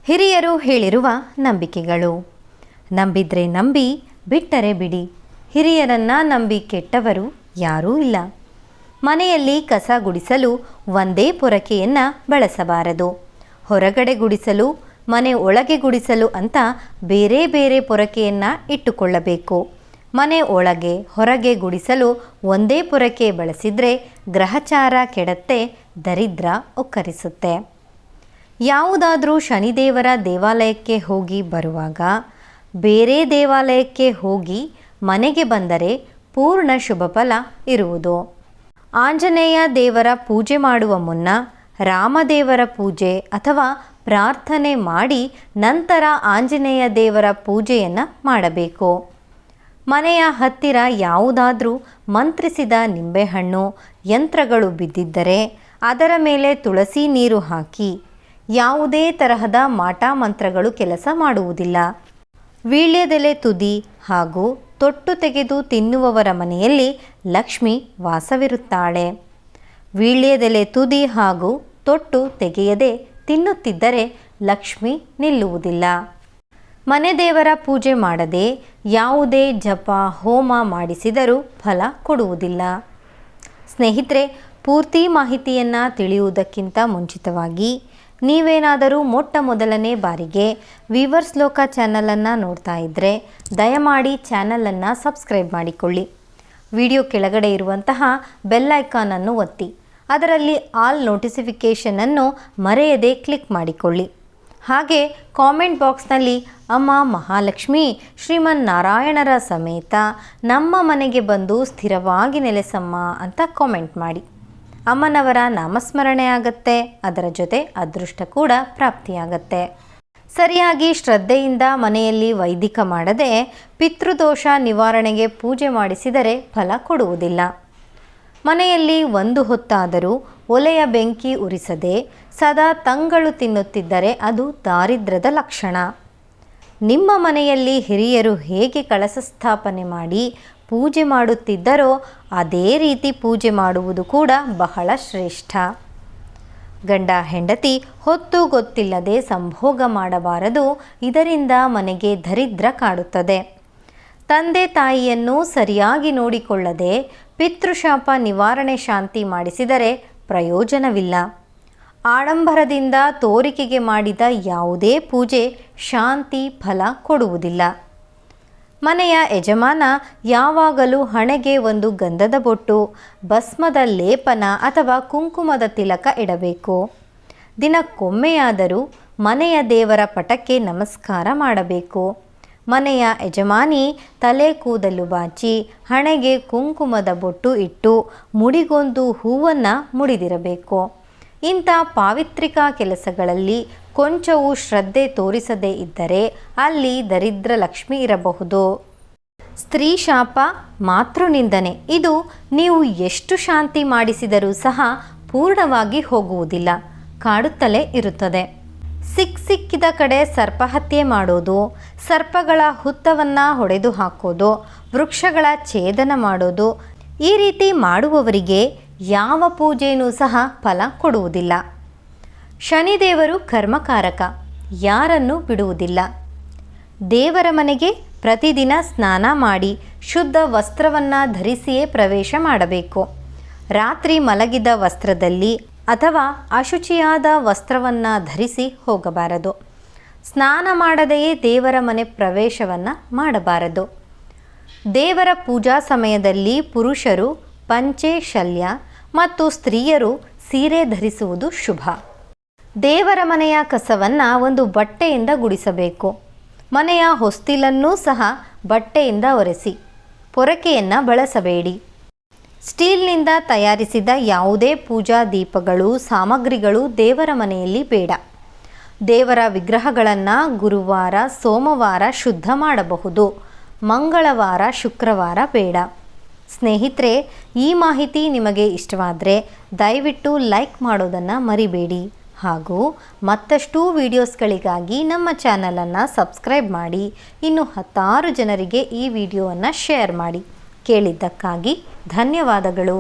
ಹಿರಿಯರು ಹೇಳಿರುವ ನಂಬಿಕೆಗಳು. ನಂಬಿದ್ರೆ ನಂಬಿ, ಬಿಟ್ಟರೆ ಬಿಡಿ. ಹಿರಿಯರನ್ನು ನಂಬಿ ಕೆಟ್ಟವರು ಯಾರೂ ಇಲ್ಲ. ಮನೆಯಲ್ಲಿ ಕಸ ಗುಡಿಸಲು ಒಂದೇ ಪೊರಕೆಯನ್ನು ಬಳಸಬಾರದು. ಹೊರಗಡೆ ಗುಡಿಸಲು, ಮನೆ ಒಳಗೆ ಗುಡಿಸಲು ಅಂತ ಬೇರೆ ಬೇರೆ ಪೊರಕೆಯನ್ನು ಇಟ್ಟುಕೊಳ್ಳಬೇಕು. ಮನೆ ಒಳಗೆ ಹೊರಗೆ ಗುಡಿಸಲು ಒಂದೇ ಪೊರಕೆ ಬಳಸಿದರೆ ಗ್ರಹಚಾರ ಕೆಡತ್ತೆ, ದರಿದ್ರ ಒಕ್ಕರಿಸುತ್ತೆ. ಯಾವುದಾದ್ರೂ ಶನಿದೇವರ ದೇವಾಲಯಕ್ಕೆ ಹೋಗಿ ಬರುವಾಗ ಬೇರೆ ದೇವಾಲಯಕ್ಕೆ ಹೋಗಿ ಮನೆಗೆ ಬಂದರೆ ಪೂರ್ಣ ಶುಭ ಫಲ ಇರುವುದು. ಆಂಜನೇಯ ದೇವರ ಪೂಜೆ ಮಾಡುವ ಮುನ್ನ ರಾಮದೇವರ ಪೂಜೆ ಅಥವಾ ಪ್ರಾರ್ಥನೆ ಮಾಡಿ ನಂತರ ಆಂಜನೇಯ ದೇವರ ಪೂಜೆಯನ್ನು ಮಾಡಬೇಕು. ಮನೆಯ ಹತ್ತಿರ ಯಾವುದಾದ್ರೂ ಮಂತ್ರಿಸಿದ ನಿಂಬೆಹಣ್ಣು ಯಂತ್ರಗಳು ಬಿದ್ದಿದ್ದರೆ ಅದರ ಮೇಲೆ ತುಳಸಿ ನೀರು ಹಾಕಿ. ಯಾವುದೇ ತರಹದ ಮಾಟ ಮಂತ್ರಗಳು ಕೆಲಸ ಮಾಡುವುದಿಲ್ಲ. ವೀಳ್ಯದೆಲೆ ತುದಿ ಹಾಗೂ ತೊಟ್ಟು ತೆಗೆದು ತಿನ್ನುವವರ ಮನೆಯಲ್ಲಿ ಲಕ್ಷ್ಮಿ ವಾಸವಿರುತ್ತಾಳೆ. ವೀಳ್ಯದೆಲೆ ತುದಿ ಹಾಗೂ ತೊಟ್ಟು ತೆಗೆಯದೆ ತಿನ್ನುತ್ತಿದ್ದರೆ ಲಕ್ಷ್ಮಿ ನಿಲ್ಲುವುದಿಲ್ಲ. ಮನೆ ದೇವರ ಪೂಜೆ ಮಾಡದೆ ಯಾವುದೇ ಜಪ ಹೋಮ ಮಾಡಿಸಿದರೂ ಫಲ ಕೊಡುವುದಿಲ್ಲ. ಸ್ನೇಹಿತರೆ, ಪೂರ್ತಿ ಮಾಹಿತಿಯನ್ನು ತಿಳಿಯುವುದಕ್ಕಿಂತ ಮುಂಚಿತವಾಗಿ ನೀವೇನಾದರೂ ಮೊಟ್ಟ ಮೊದಲನೇ ಬಾರಿಗೆ ವೀವರ್ಸ್ ಲೋಕ ಚಾನಲನ್ನು ನೋಡ್ತಾ ಇದ್ದರೆ ದಯಮಾಡಿ ಚಾನಲನ್ನು ಸಬ್ಸ್ಕ್ರೈಬ್ ಮಾಡಿಕೊಳ್ಳಿ. ವಿಡಿಯೋ ಕೆಳಗಡೆ ಇರುವಂತಹ ಬೆಲ್ ಐಕಾನನ್ನು ಒತ್ತಿ ಅದರಲ್ಲಿ ಆಲ್ ನೋಟಿಫಿಕೇಷನನ್ನು ಮರೆಯದೆ ಕ್ಲಿಕ್ ಮಾಡಿಕೊಳ್ಳಿ. ಹಾಗೆ ಕಾಮೆಂಟ್ ಬಾಕ್ಸ್ನಲ್ಲಿ ಅಮ್ಮ ಮಹಾಲಕ್ಷ್ಮಿ ಶ್ರೀಮನ್ನಾರಾಯಣರ ಸಮೇತ ನಮ್ಮ ಮನೆಗೆ ಬಂದು ಸ್ಥಿರವಾಗಿ ನೆಲೆಸಮ್ಮ ಅಂತ ಕಾಮೆಂಟ್ ಮಾಡಿ. ಅಮ್ಮನವರ ನಾಮಸ್ಮರಣೆ ಆಗತ್ತೆ, ಅದರ ಜೊತೆ ಅದೃಷ್ಟ ಕೂಡ ಪ್ರಾಪ್ತಿಯಾಗತ್ತೆ. ಸರಿಯಾಗಿ ಶ್ರದ್ಧೆಯಿಂದ ಮನೆಯಲ್ಲಿ ವೈದಿಕ ಮಾಡದೆ ಪಿತೃದೋಷ ನಿವಾರಣೆಗೆ ಪೂಜೆ ಮಾಡಿಸಿದರೆ ಫಲ ಕೊಡುವುದಿಲ್ಲ. ಮನೆಯಲ್ಲಿ ಒಂದು ಹೊತ್ತಾದರೂ ಒಲೆಯ ಬೆಂಕಿ ಉರಿಸದೆ ಸದಾ ತಂಗಳು ತಿನ್ನುತ್ತಿದ್ದರೆ ಅದು ದಾರಿದ್ರ್ಯದ ಲಕ್ಷಣ. ನಿಮ್ಮ ಮನೆಯಲ್ಲಿ ಹಿರಿಯರು ಹೇಗೆ ಕಳಶ ಸ್ಥಾಪನೆ ಮಾಡಿ ಪೂಜೆ ಮಾಡುತ್ತಿದ್ದರೋ ಅದೇ ರೀತಿ ಪೂಜೆ ಮಾಡುವುದು ಕೂಡ ಬಹಳ ಶ್ರೇಷ್ಠ. ಗಂಡ ಹೆಂಡತಿ ಹೊತ್ತು ಗೊತ್ತಿಲ್ಲದೆ ಸಂಭೋಗ ಮಾಡಬಾರದು. ಇದರಿಂದ ಮನೆಗೆ ದರಿದ್ರ ಕಾಡುತ್ತದೆ. ತಂದೆ ತಾಯಿಯನ್ನು ಸರಿಯಾಗಿ ನೋಡಿಕೊಳ್ಳದೆ ಪಿತೃಶಾಪ ನಿವಾರಣೆ ಶಾಂತಿ ಮಾಡಿಸಿದರೆ ಪ್ರಯೋಜನವಿಲ್ಲ. ಆಡಂಬರದಿಂದ ತೋರಿಕೆಗೆ ಮಾಡಿದ ಯಾವುದೇ ಪೂಜೆ ಶಾಂತಿ ಫಲ ಕೊಡುವುದಿಲ್ಲ. ಮನೆಯ ಯಜಮಾನ ಯಾವಾಗಲೂ ಹಣೆಗೆ ಒಂದು ಗಂಧದ ಬೊಟ್ಟು, ಭಸ್ಮದ ಲೇಪನ ಅಥವಾ ಕುಂಕುಮದ ತಿಲಕ ಇಡಬೇಕು. ದಿನಕ್ಕೊಮ್ಮೆಯಾದರೂ ಮನೆಯ ದೇವರ ಪಟಕ್ಕೆ ನಮಸ್ಕಾರ ಮಾಡಬೇಕು. ಮನೆಯ ಯಜಮಾನಿ ತಲೆ ಕೂದಲು ಬಾಚಿ ಹಣೆಗೆ ಕುಂಕುಮದ ಬೊಟ್ಟು ಇಟ್ಟು ಮುಡಿಗೊಂದು ಹೂವನ್ನು ಮುಡಿದಿರಬೇಕು. ಇಂಥ ಪಾವಿತ್ರಿಕ ಕೆಲಸಗಳಲ್ಲಿ ಕೊಂಚವೂ ಶ್ರದ್ಧೆ ತೋರಿಸದೇ ಇದ್ದರೆ ಅಲ್ಲಿ ದರಿದ್ರ ಲಕ್ಷ್ಮಿ ಇರಬಹುದು. ಸ್ತ್ರೀ ಶಾಪ, ಮಾತೃನಿಂದನೆ ಇದು ನೀವು ಎಷ್ಟು ಶಾಂತಿ ಮಾಡಿಸಿದರೂ ಸಹ ಪೂರ್ಣವಾಗಿ ಹೋಗುವುದಿಲ್ಲ, ಕಾಡುತ್ತಲೇ ಇರುತ್ತದೆ. ಸಿಕ್ಕಿದ ಕಡೆ ಸರ್ಪಹತ್ಯೆ ಮಾಡೋದು, ಸರ್ಪಗಳ ಹುತ್ತವನ್ನು ಹೊಡೆದು ಹಾಕೋದು, ವೃಕ್ಷಗಳ ಛೇದನ ಮಾಡೋದು, ಈ ರೀತಿ ಮಾಡುವವರಿಗೆ ಯಾವ ಪೂಜೆಯೂ ಸಹ ಫಲ ಕೊಡುವುದಿಲ್ಲ. ಶನಿದೇವರು ಕರ್ಮಕಾರಕ, ಯಾರನ್ನು ಬಿಡುವುದಿಲ್ಲ. ದೇವರ ಮನೆಗೆ ಪ್ರತಿದಿನ ಸ್ನಾನ ಮಾಡಿ ಶುದ್ಧ ವಸ್ತ್ರವನ್ನು ಧರಿಸಿಯೇ ಪ್ರವೇಶ ಮಾಡಬೇಕು. ರಾತ್ರಿ ಮಲಗಿದ ವಸ್ತ್ರದಲ್ಲಿ ಅಥವಾ ಅಶುಚಿಯಾದ ವಸ್ತ್ರವನ್ನು ಧರಿಸಿ ಹೋಗಬಾರದು. ಸ್ನಾನ ಮಾಡದೆಯೇ ದೇವರ ಮನೆ ಪ್ರವೇಶವನ್ನು ಮಾಡಬಾರದು. ದೇವರ ಪೂಜಾ ಸಮಯದಲ್ಲಿ ಪುರುಷರು ಪಂಚೆ ಶಲ್ಯ ಮತ್ತು ಸ್ತ್ರೀಯರು ಸೀರೆ ಧರಿಸುವುದು ಶುಭ. ದೇವರ ಮನೆಯ ಕಸವನ್ನು ಒಂದು ಬಟ್ಟೆಯಿಂದ ಗುಡಿಸಬೇಕು. ಮನೆಯ ಹೊಸ್ತಿಲನ್ನೂ ಸಹ ಬಟ್ಟೆಯಿಂದ ಒರೆಸಿ. ಪೊರಕೆಯನ್ನು ಬಳಸಬೇಡಿ. ಸ್ಟೀಲ್ನಿಂದ ತಯಾರಿಸಿದ ಯಾವುದೇ ಪೂಜಾ ದೀಪಗಳು ಸಾಮಗ್ರಿಗಳು ದೇವರ ಮನೆಯಲ್ಲಿ ಬೇಡ. ದೇವರ ವಿಗ್ರಹಗಳನ್ನು ಗುರುವಾರ ಸೋಮವಾರ ಶುದ್ಧ ಮಾಡಬಹುದು. ಮಂಗಳವಾರ ಶುಕ್ರವಾರ ಬೇಡ. ಸ್ನೇಹಿತರೆ, ಈ ಮಾಹಿತಿ ನಿಮಗೆ ಇಷ್ಟವಾದರೆ ದಯವಿಟ್ಟು ಲೈಕ್ ಮಾಡೋದನ್ನು ಮರಿಬೇಡಿ. ಹಾಗೂ ಮತ್ತಷ್ಟು ವಿಡಿಯೋಸ್ಗಳಿಗಾಗಿ ನಮ್ಮ ಚಾನಲನ್ನು ಸಬ್ಸ್ಕ್ರೈಬ್ ಮಾಡಿ. ಇನ್ನು 10 ಜನರಿಗೆ ಈ ವಿಡಿಯೋವನ್ನು ಶೇರ್ ಮಾಡಿ. ಕೇಳಿದ್ದಕ್ಕಾಗಿ ಧನ್ಯವಾದಗಳು.